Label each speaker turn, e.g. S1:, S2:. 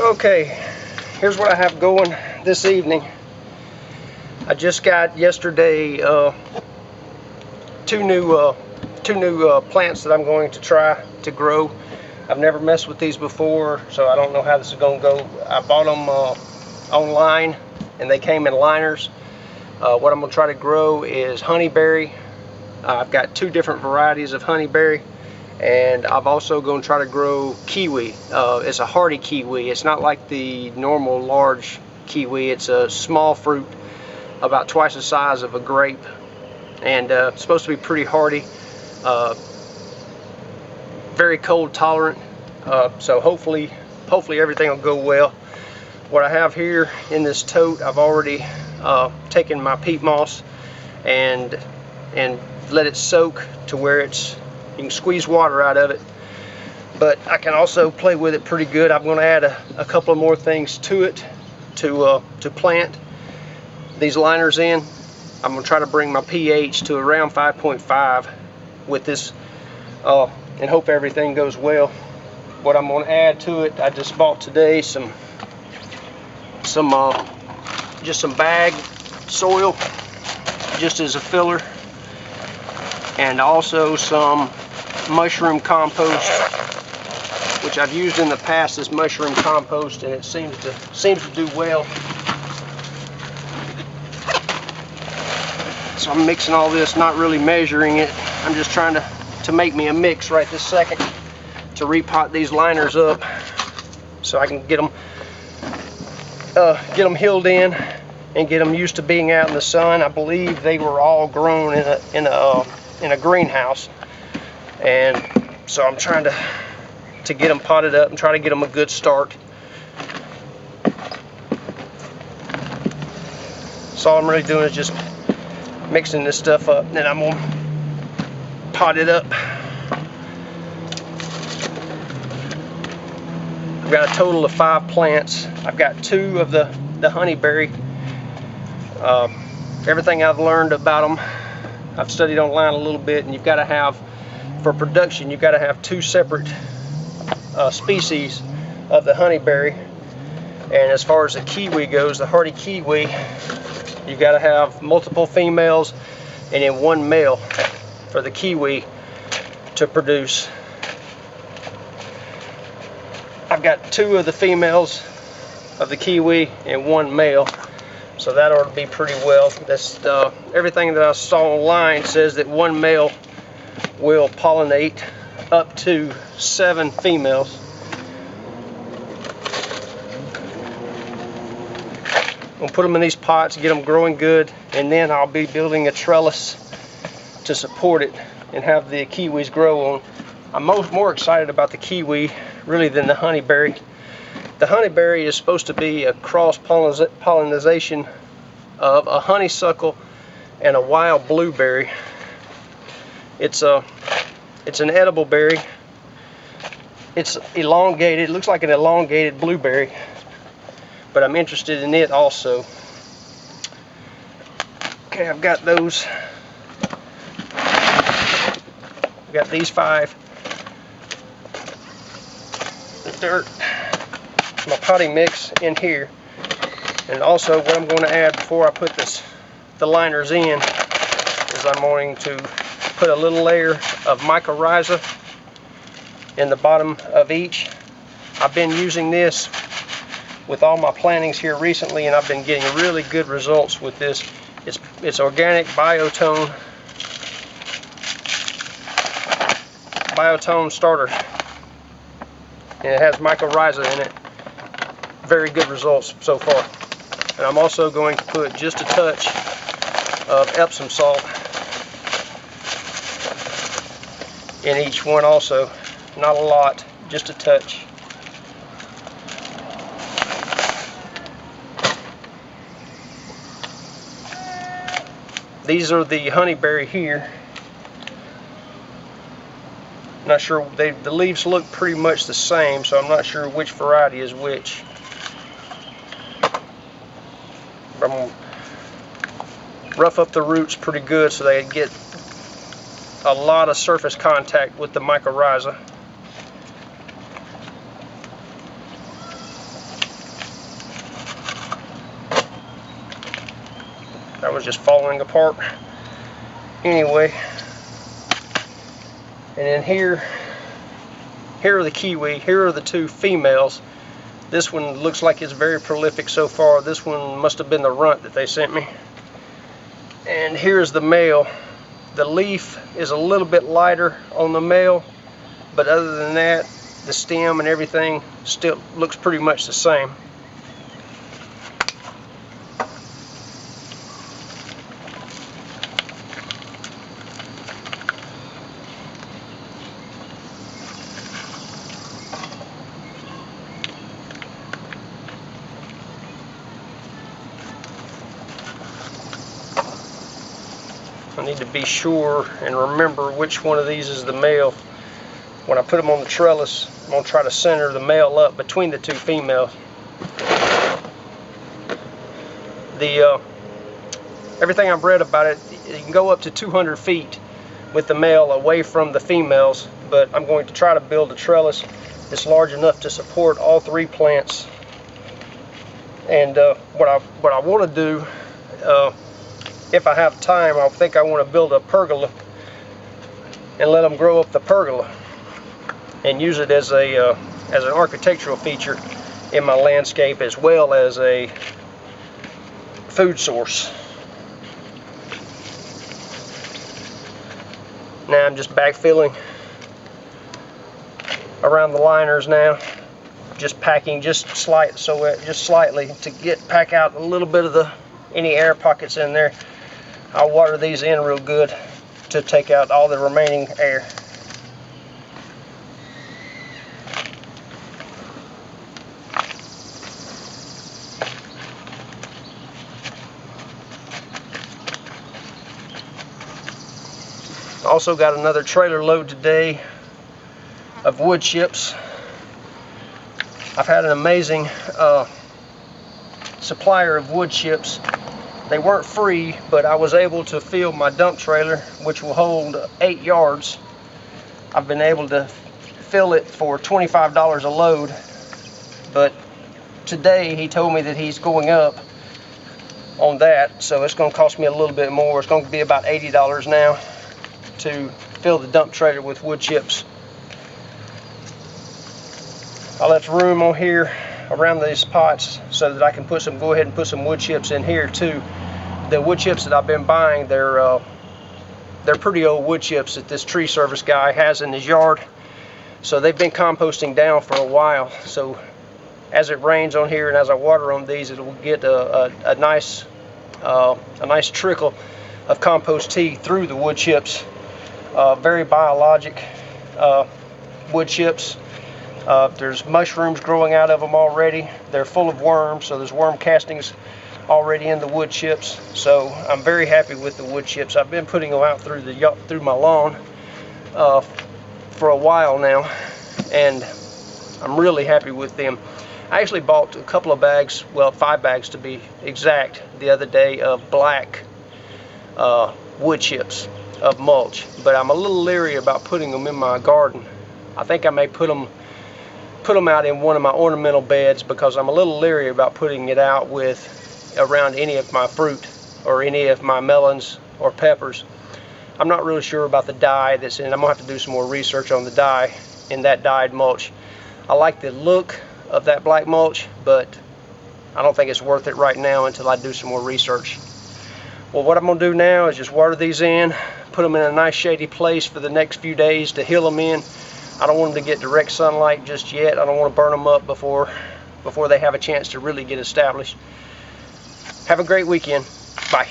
S1: Okay, here's what I have going this evening. I just got yesterday two new plants that I'm going to try to grow. I've never messed with these before, so I don't know how this is going to go. I bought them online, and they came in liners. What I'm going to try to grow is honeyberry. I've got two different varieties of honeyberry, and I'm also going to try to grow kiwi. It's a hardy kiwi. It's not like the normal large kiwi. It's a small fruit, about twice the size of a grape, and it's supposed to be pretty hardy, very cold tolerant. So hopefully everything will go well. What I have here in this tote, I've already taken my peat moss and let it soak to where you can squeeze water out of it, but I can also play with it pretty good. I'm going to add a couple of more things to it to plant these liners in. I'm going to try to bring my pH to around 5.5 with this, and hope everything goes well. What I'm going to add to it, I just bought today just some bag soil, just as a filler, and also some mushroom compost, which I've used in the past, this mushroom compost, and it seems to do well. So I'm mixing all this, not really measuring it. I'm just trying to make me a mix right this second to repot these liners up, so I can get them healed in and get them used to being out in the sun. I believe they were all grown in a greenhouse, and so I'm trying to get them potted up and try to get them a good start. So all I'm really doing is just mixing this stuff up, and then I'm gonna pot it up. I've got a total of 5 plants. I've got 2 of the honeyberry. Everything I've learned about them, I've studied online a little bit, and you've got to have, for production, you've got to have 2 separate species of the honeyberry. And as far as the kiwi goes, the hardy kiwi, you've got to have multiple females and then 1 male for the kiwi to produce. I've got 2 of the females of the kiwi and 1 male, so that ought to be pretty well. That's everything that I saw online says that 1 male will pollinate up to 7 females. I'm gonna put them in these pots, get them growing good, and then I'll be building a trellis to support it and have the kiwis grow on. I'm more excited about the kiwi really than the honeyberry. The honeyberry is supposed to be a cross pollination of a honeysuckle and a wild blueberry. It's an edible berry. It's elongated. It looks like an elongated blueberry, but I'm interested in it also. Okay, I've got those. I've got these 5. The dirt, my potting mix in here, and also what I'm going to add before I put the liners in is I'm going to put a little layer of mycorrhiza in the bottom of each. I've been using this with all my plantings here recently, and I've been getting really good results with this. It's organic biotone starter, and it has mycorrhiza in it. Very good results so far. And I'm also going to put just a touch of Epsom salt in each one also. Not a lot, just a touch. These are the honeyberry here. Not sure, the leaves look pretty much the same, so I'm not sure which variety is which. I'm going to rough up the roots pretty good so they get a lot of surface contact with the mycorrhiza. That was just falling apart. Anyway, and then here are the Kiwi. Here are the two females. This one looks like it's very prolific so far. This one must have been the runt that they sent me. And here's the male. The leaf is a little bit lighter on the male, but other than that, the stem and everything still looks pretty much the same. I need to be sure and remember which one of these is the male. When I put them on the trellis, I'm going to try to center the male up between the two females. Everything I've read about it, you can go up to 200 feet with the male away from the females, but I'm going to try to build a trellis that's large enough to support all three plants. And what I want to do, if I have time, I think I want to build a pergola and let them grow up the pergola and use it as an architectural feature in my landscape, as well as a food source. Now I'm just backfilling around the liners now, just packing just slightly to pack out a little bit of any air pockets in there. I'll water these in real good to take out all the remaining air. Also got another trailer load today of wood chips. I've had an amazing supplier of wood chips. They weren't free, but I was able to fill my dump trailer, which will hold 8 yards. I've been able to fill it for $25 a load, but today he told me that he's going up on that, so it's going to cost me a little bit more. It's going to be about $80 now to fill the dump trailer with wood chips. I left room on here around these pots so that I can go ahead and put some wood chips in here too. The wood chips that I've been buying, they're pretty old wood chips that this tree service guy has in his yard. So they've been composting down for a while. So as it rains on here and as I water on these, it will get a nice trickle of compost tea through the wood chips. Very biologic wood chips. There's mushrooms growing out of them already. They're full of worms, so there's worm castings already in the wood chips. So I'm very happy with the wood chips. I've been putting them out through my lawn for a while now, and I'm really happy with them. I actually bought a couple of bags, well, 5 bags to be exact, the other day of black wood chips of mulch, but I'm a little leery about putting them in my garden. I think I may put them out in one of my ornamental beds, because I'm a little leery about putting it out around any of my fruit or any of my melons or peppers. I'm not really sure about the dye that's in it. I'm gonna have to do some more research on the dye in that dyed mulch. I like the look of that black mulch, but I don't think it's worth it right now until I do some more research. Well, what I'm gonna do now is just water these in, put them in a nice shady place for the next few days to heal them in. I don't want them to get direct sunlight just yet. I don't want to burn them up before they have a chance to really get established. Have a great weekend. Bye.